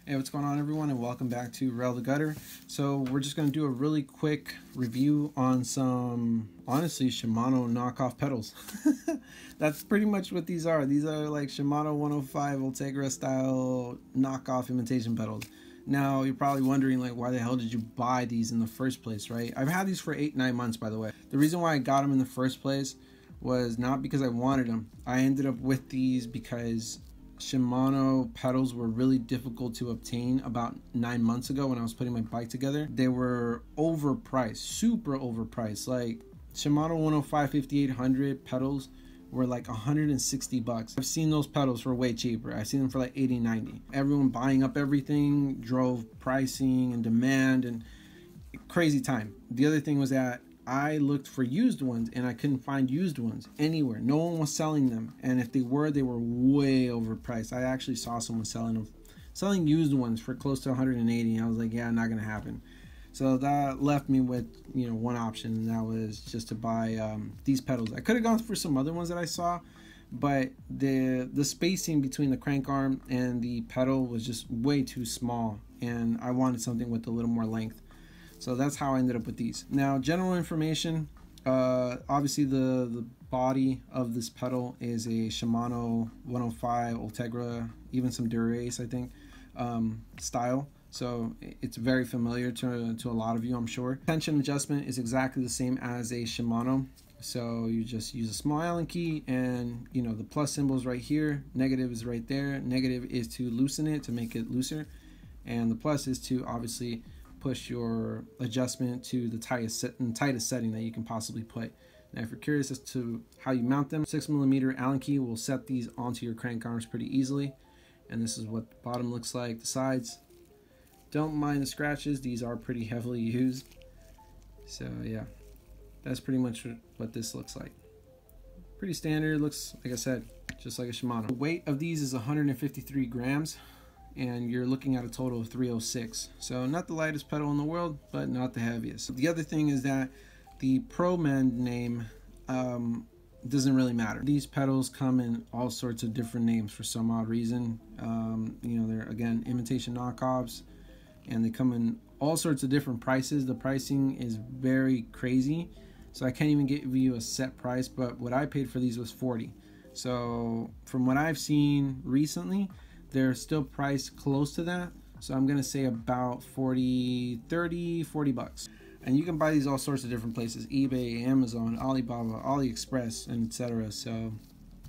Hey, what's going on, everyone, and welcome back to Rail the Gutter. So we're just going to do a really quick review on some, honestly, Shimano knockoff pedals. That's pretty much what these are. These are like Shimano 105 Ultegra style knockoff imitation pedals. Now, you're probably wondering, like, why the hell did you buy these in the first place, right? I've had these for 8-9 months, by the way. The reason why I got them in the first place was not because I wanted them. I ended up with these because Shimano pedals were really difficult to obtain about 9 months ago when I was putting my bike together. They were overpriced, super overpriced. Like Shimano 105 5800 pedals were like 160 bucks. I've seen those pedals for way cheaper. I've seen them for like 80, 90. Everyone buying up everything drove pricing and demand and crazy time. The other thing was that I looked for used ones and I couldn't find used ones anywhere. No one was selling them, and if they were way overpriced. I actually saw someone selling used ones for close to 180, and I was like, yeah, not gonna happen. So that left me with, you know, one option, and that was just to buy these pedals. I could have gone for some other ones that I saw, but the spacing between the crank arm and the pedal was just way too small, and I wanted something with a little more length. So that's how I ended up with these. Now, general information, obviously the body of this pedal is a Shimano 105 Ultegra, even some Dura-Ace, I think, style. So it's very familiar to a lot of you, I'm sure. Tension adjustment is exactly the same as a Shimano. So you just use a small Allen key, and you know the plus symbol is right here, negative is right there. Negative is to loosen it, to make it looser, and the plus is to obviously push your adjustment to the tightest setting that you can possibly put. Now, if you're curious as to how you mount them, 6mm Allen key will set these onto your crank arms pretty easily. And this is what the bottom looks like. The sides, don't mind the scratches. These are pretty heavily used. So yeah, that's pretty much what this looks like. Pretty standard. Looks, like I said, just like a Shimano. The weight of these is 153 grams. And you're looking at a total of 306. So not the lightest pedal in the world, but not the heaviest. The other thing is that the Pro Men name doesn't really matter. These pedals come in all sorts of different names for some odd reason. You know, they're, again, imitation knockoffs, and they come in all sorts of different prices. The pricing is very crazy, so I can't even give you a set price, but what I paid for these was $40. So from what I've seen recently, they're still priced close to that, so I'm gonna say about 40 bucks. And you can buy these all sorts of different places: eBay, Amazon, Alibaba, AliExpress, and etc. So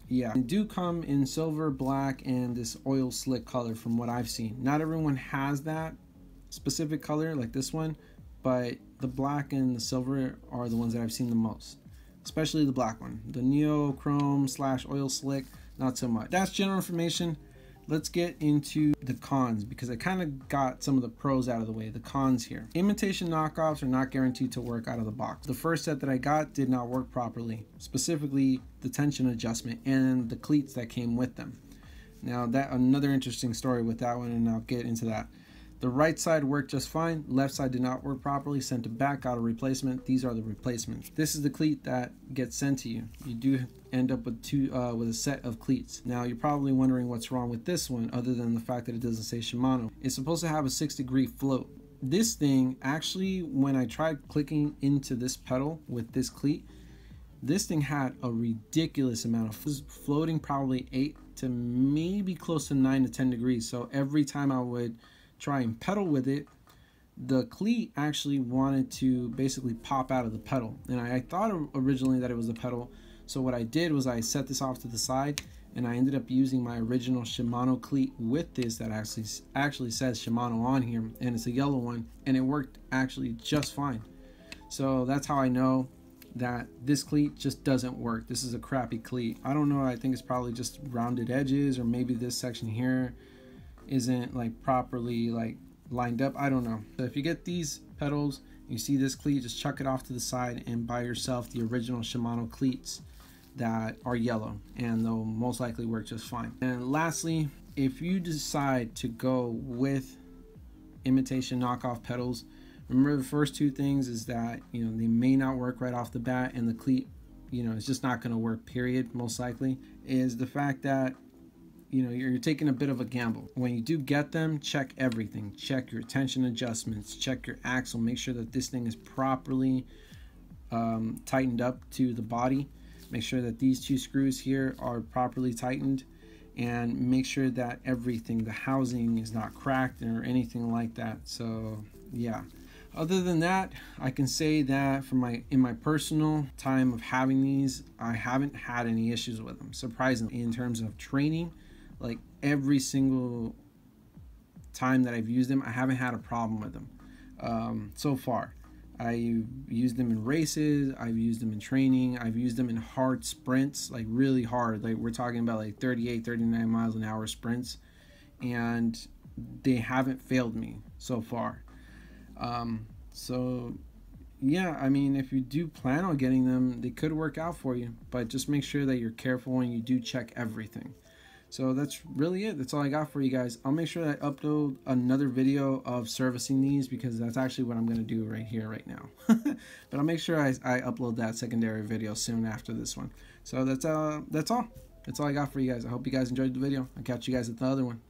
yeah, they do come in silver, black, and this oil slick color from what I've seen. Not everyone has that specific color like this one, but the black and the silver are the ones that I've seen the most, especially the black one. The neo chrome / oil slick, not so much. That's general information. Let's get into the cons, because I kind of got some of the pros out of the way. The cons here: imitation knockoffs are not guaranteed to work out of the box. The first set that I got did not work properly, specifically the tension adjustment and the cleats that came with them. Now, that another interesting story with that one, and I'll get into that. The right side worked just fine, left side did not work properly, sent it back, got a replacement. These are the replacements. This is the cleat that gets sent to you. You do end up with with a set of cleats. Now, you're probably wondering what's wrong with this one, other than the fact that it doesn't say Shimano. It's supposed to have a 6-degree float. This thing, actually, when I tried clicking into this pedal with this cleat, this thing had a ridiculous amount of, it was floating probably 8 to maybe close to 9 to 10 degrees. So every time I would try and pedal with it, the cleat actually wanted to basically pop out of the pedal, and I thought originally that it was the pedal. So what I did was I set this off to the side, and I ended up using my original Shimano cleat with this that actually says Shimano on here, and it's a yellow one, and it worked actually just fine. So that's how I know that this cleat just doesn't work. This is a crappy cleat. I don't know, I think it's probably just rounded edges, or maybe this section here isn't like properly like lined up. I don't know. So if you get these pedals, you see this cleat, just chuck it off to the side and buy yourself the original Shimano cleats that are yellow, and they'll most likely work just fine. And lastly, if you decide to go with imitation knockoff pedals, remember the first two things is that, you know, they may not work right off the bat, and the cleat, you know, it's just not going to work, period. Most likely is the fact that you know, you're taking a bit of a gamble. When you do get them, check everything. Check your tension adjustments, check your axle, make sure that this thing is properly tightened up to the body. Make sure that these two screws here are properly tightened, and make sure that everything, the housing, is not cracked or anything like that. So yeah, other than that, I can say that in my personal time of having these, I haven't had any issues with them, surprisingly. In terms of training, like every single time that I've used them, I haven't had a problem with them so far. I've used them in races, I've used them in training, I've used them in hard sprints, like really hard, like we're talking about like 38, 39 miles an hour sprints, and they haven't failed me so far. So yeah, I mean, if you do plan on getting them, they could work out for you, but just make sure that you're careful when you do check everything. So that's really it. That's all I got for you guys. I'll make sure that I upload another video of servicing these, because that's actually what I'm going to do right here, right now. But I'll make sure I upload that secondary video soon after this one. So that's all. That's all I got for you guys. I hope you guys enjoyed the video. I'll catch you guys at the other one.